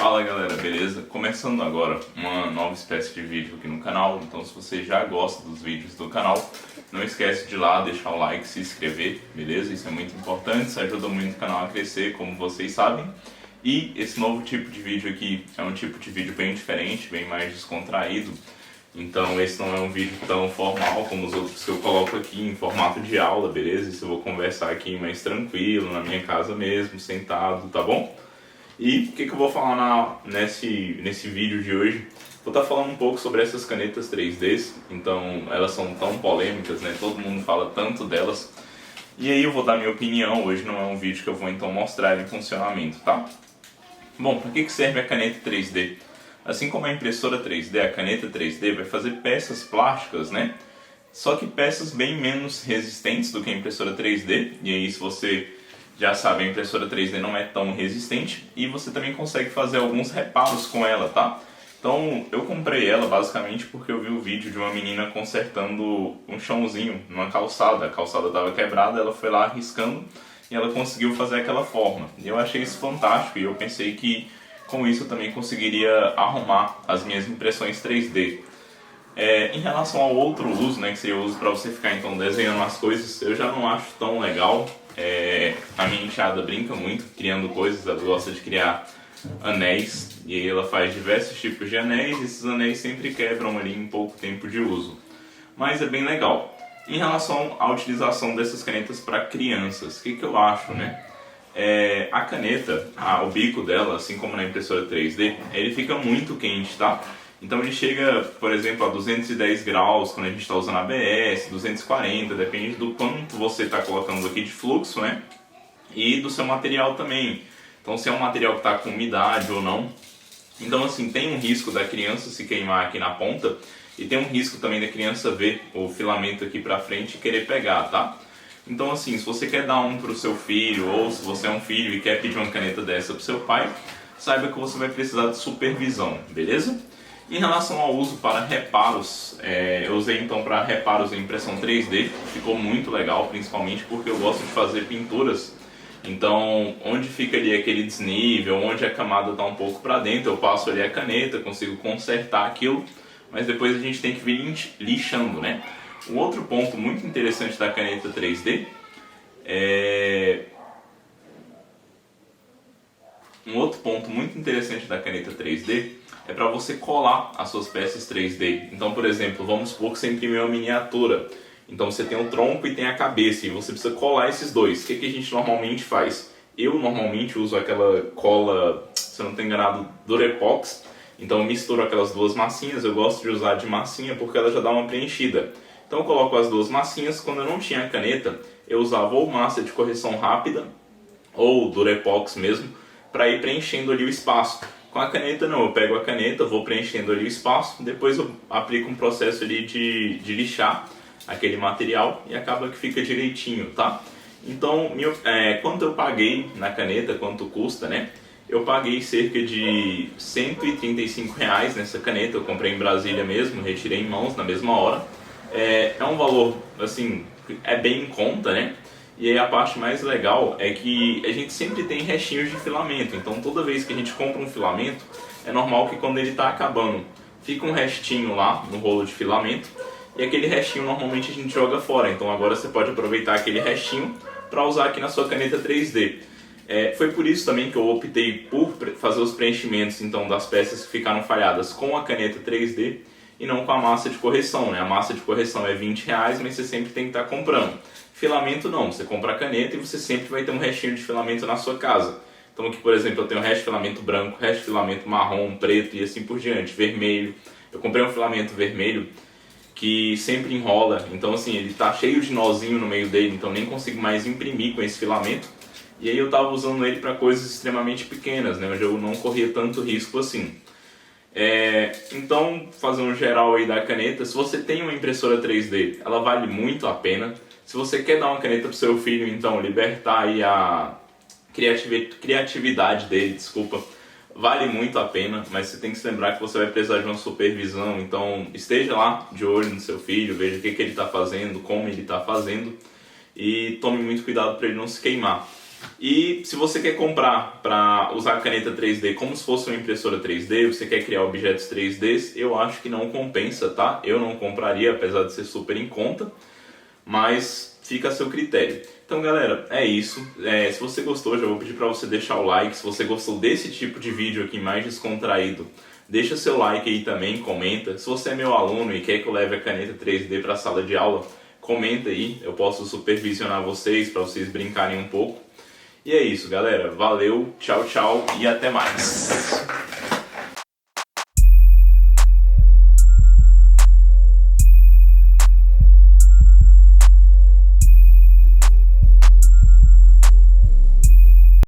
Fala galera, beleza? Começando agora uma nova espécie de vídeo aqui no canal. Então se você já gosta dos vídeos do canal, não esquece de ir lá, deixar o like, se inscrever, beleza? Isso é muito importante, isso ajuda muito o canal a crescer, como vocês sabem. E esse novo tipo de vídeo aqui é um tipo de vídeo bem diferente, bem mais descontraído. Então esse não é um vídeo tão formal como os outros que eu coloco aqui em formato de aula, beleza? Isso eu vou conversar aqui mais tranquilo, na minha casa mesmo, sentado, tá bom? E o que eu vou falar nesse vídeo de hoje? Vou estar falando um pouco sobre essas canetas 3Ds, então elas são tão polêmicas, né? Todo mundo fala tanto delas. E aí eu vou dar minha opinião, hoje não é um vídeo que eu vou então mostrar em funcionamento, tá? Bom, para que serve a caneta 3D? Assim como a impressora 3D, a caneta 3D vai fazer peças plásticas, né? Só que peças bem menos resistentes do que a impressora 3D, e aí se você já sabe, a impressora 3D não é tão resistente e você também consegue fazer alguns reparos com ela, tá? Então eu comprei ela basicamente porque eu vi o vídeo de uma menina consertando um chãozinho numa calçada. A calçada estava quebrada, ela foi lá riscando e ela conseguiu fazer aquela forma. E eu achei isso fantástico e eu pensei que com isso eu também conseguiria arrumar as minhas impressões 3D. Em relação ao outro uso, né, que seria o uso para você ficar então desenhando as coisas, eu já não acho tão legal. A minha enteada brinca muito criando coisas, ela gosta de criar anéis e aí ela faz diversos tipos de anéis e esses anéis sempre quebram ali em pouco tempo de uso. Mas é bem legal. Em relação à utilização dessas canetas para crianças, o que eu acho, né? A caneta, o bico dela, assim como na impressora 3D, ele fica muito quente, tá? Então ele chega, por exemplo, a 210 graus quando a gente está usando ABS, 240, depende do quanto você está colocando aqui de fluxo, né? E do seu material também. Então se é um material que está com umidade ou não. Então assim, tem um risco da criança se queimar aqui na ponta e tem um risco também da criança ver o filamento aqui pra frente e querer pegar, tá? Então assim, se você quer dar um pro seu filho ou se você é um filho e quer pedir uma caneta dessa pro seu pai, saiba que você vai precisar de supervisão, beleza? Em relação ao uso para reparos, eu usei então para reparos em impressão 3D, ficou muito legal, principalmente porque eu gosto de fazer pinturas. Então, onde fica ali aquele desnível, onde a camada está um pouco para dentro, eu passo ali a caneta, consigo consertar aquilo, mas depois a gente tem que vir lixando, né? Um outro ponto muito interessante da caneta 3D é para você colar as suas peças 3D. Então, por exemplo, vamos supor que você imprimiu uma miniatura. Então você tem o tronco e tem a cabeça e você precisa colar esses dois. O que a gente normalmente faz? Eu normalmente uso aquela cola, se eu não estou enganado, Durepox. Então eu misturo aquelas duas massinhas, eu gosto de usar de massinha porque ela já dá uma preenchida. Então eu coloco as duas massinhas, quando eu não tinha a caneta, eu usava ou massa de correção rápida, ou Durepox mesmo, para ir preenchendo ali o espaço. Com a caneta não, eu pego a caneta, vou preenchendo ali o espaço, depois eu aplico um processo ali de lixar aquele material e acaba que fica direitinho, tá? Então, quanto eu paguei na caneta, quanto custa, né? Eu paguei cerca de R$ 135 nessa caneta, eu comprei em Brasília mesmo, retirei em mãos na mesma hora. É um valor, assim, é bem em conta, né? E aí a parte mais legal é que a gente sempre tem restinhos de filamento, então toda vez que a gente compra um filamento, é normal que quando ele está acabando, fica um restinho lá no rolo de filamento, e aquele restinho normalmente a gente joga fora, então agora você pode aproveitar aquele restinho para usar aqui na sua caneta 3D. Foi por isso também que eu optei por fazer os preenchimentos então, das peças que ficaram falhadas com a caneta 3D e não com a massa de correção, né? A massa de correção é R$ 20, mas você sempre tem que estar comprando. Filamento não, você compra a caneta e você sempre vai ter um restinho de filamento na sua casa. Então aqui, por exemplo, eu tenho resto de filamento branco, resto de filamento marrom, preto e assim por diante, vermelho. Eu comprei um filamento vermelho que sempre enrola, então assim, ele tá cheio de nozinho no meio dele, então nem consigo mais imprimir com esse filamento. E aí eu tava usando ele para coisas extremamente pequenas, né, onde eu não corria tanto risco assim. Então, fazer um geral aí da caneta, se você tem uma impressora 3D, ela vale muito a pena. Se você quer dar uma caneta para o seu filho, então, libertar aí a criatividade dele, desculpa, vale muito a pena, mas você tem que se lembrar que você vai precisar de uma supervisão, então esteja lá de olho no seu filho, veja o que ele está fazendo, como ele está fazendo e tome muito cuidado para ele não se queimar. E se você quer comprar para usar a caneta 3D como se fosse uma impressora 3D, você quer criar objetos 3D, eu acho que não compensa, tá? Eu não compraria, apesar de ser super em conta, mas fica a seu critério. Então galera, é isso. Se você gostou, já vou pedir para você deixar o like. Se você gostou desse tipo de vídeo aqui mais descontraído, deixa seu like aí também, comenta. Se você é meu aluno e quer que eu leve a caneta 3D para a sala de aula, comenta aí, eu posso supervisionar vocês para vocês brincarem um pouco. E é isso, galera. Valeu, tchau, tchau e até mais.